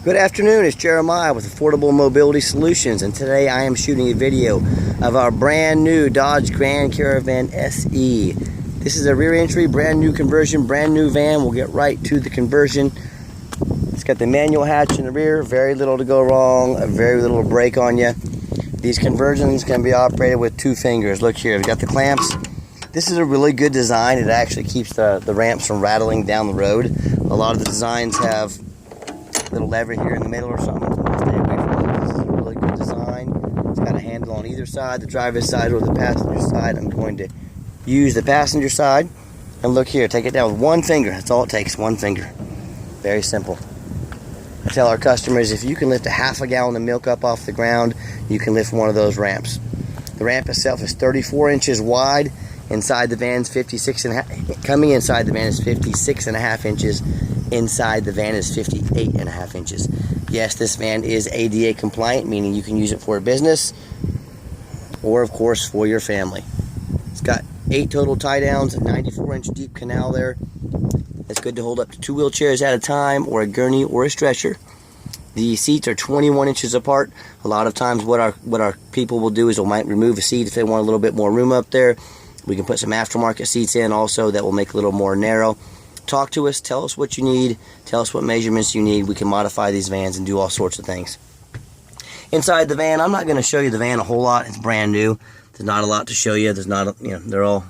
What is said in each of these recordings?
Good afternoon, it's Jeremiah with Affordable Mobility Solutions, and today I am shooting a video of our brand new Dodge Grand Caravan SE. This is a rear entry, brand new conversion, brand new van. We'll get right to the conversion. It's got the manual hatch in the rear, very little to go wrong, very little to break on you. These conversions can be operated with 2 fingers. Look here, we've got the clamps. This is a really good design. It actually keeps the ramps from rattling down the road. A lot of the designs have little lever here in the middle or something. Stay away from it. This is a really good design. It's got a handle on either side, the driver's side or the passenger side. I'm going to use the passenger side. And look here, take it down with 1 finger. That's all it takes, 1 finger. Very simple. I tell our customers, if you can lift a half a gallon of milk up off the ground, you can lift one of those ramps. The ramp itself is 34 inches wide. Inside the van's 56 and a half. Coming inside the van is 56 and a half inches. Inside the van is 58 and a half inches. Yes, this van is ADA compliant, meaning you can use it for a business or, of course, for your family. It's got 8 total tie downs, a 94-inch deep canal there. It's good to hold up to 2 wheelchairs at a time, or a gurney, or a stretcher. The seats are 21 inches apart. A lot of times what our people will do is they might remove a seat if they want a little bit more room up there. We can put some aftermarket seats in also that will make it a little more narrow. Talk to us, tell us what you need, tell us what measurements you need. We can modify these vans and do all sorts of things. Inside the van, I'm not going to show you the van a whole lot. It's brand new. There's not a lot to show you. There's not, they're all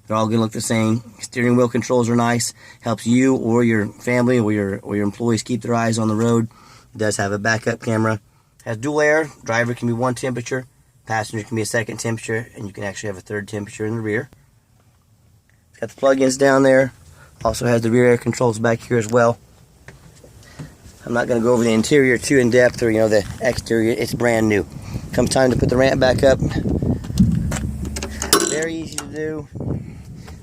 going to look the same. Steering wheel controls are nice. Helps you or your family or your employees keep their eyes on the road. It does have a backup camera. Has dual air. Driver can be 1 temperature. Passenger can be a 2nd temperature, and you can actually have a 3rd temperature in the rear. It's got the plug-ins down there. Also has the rear air controls back here as well. I'm not going to go over the interior too in depth, or the exterior. It's brand new. Comes time to put the ramp back up. Very easy to do.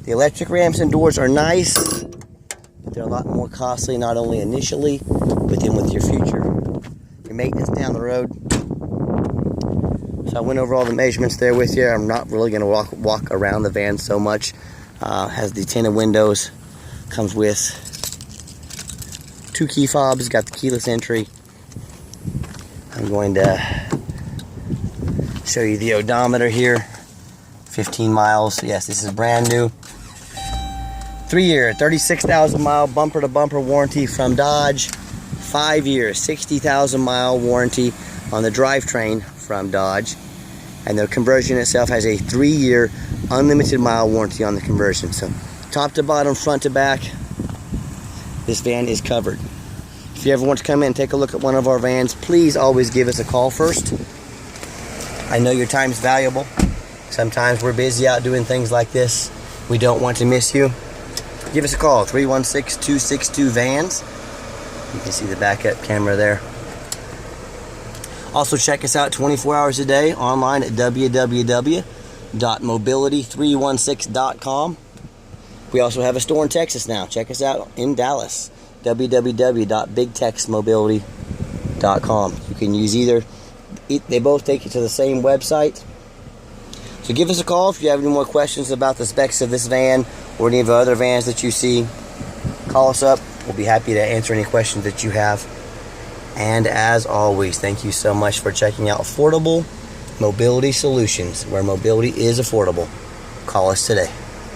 The electric ramps and doors are nice, but they're a lot more costly, not only initially, but then with your future. Your maintenance down the road. So I went over all the measurements there with you. I'm not really going to walk around the van so much. Has the tinted windows. Comes with 2 key fobs. Got the keyless entry. I'm going to show you the odometer here. 15 miles. Yes, this is brand new. 3-year, 36,000 mile bumper to bumper warranty from Dodge. 5 years, 60,000 mile warranty on the drivetrain from Dodge. And the conversion itself has a 3-year unlimited mile warranty on the conversion. So top to bottom, front to back, this van is covered. If you ever want to come in and take a look at one of our vans, please always give us a call first. I know your time is valuable. Sometimes we're busy out doing things like this. We don't want to miss you. Give us a call, 316-262-VANS. You can see the backup camera there. Also check us out 24 hours a day online at www.mobility316.com. We also have a store in Texas now. Check us out in Dallas, www.bigtexmobility.com. You can use either. They both take you to the same website. So give us a call if you have any more questions about the specs of this van or any of the other vans that you see. Call us up. We'll be happy to answer any questions that you have. And as always, thank you so much for checking out Affordable Mobility Solutions, where mobility is affordable. Call us today.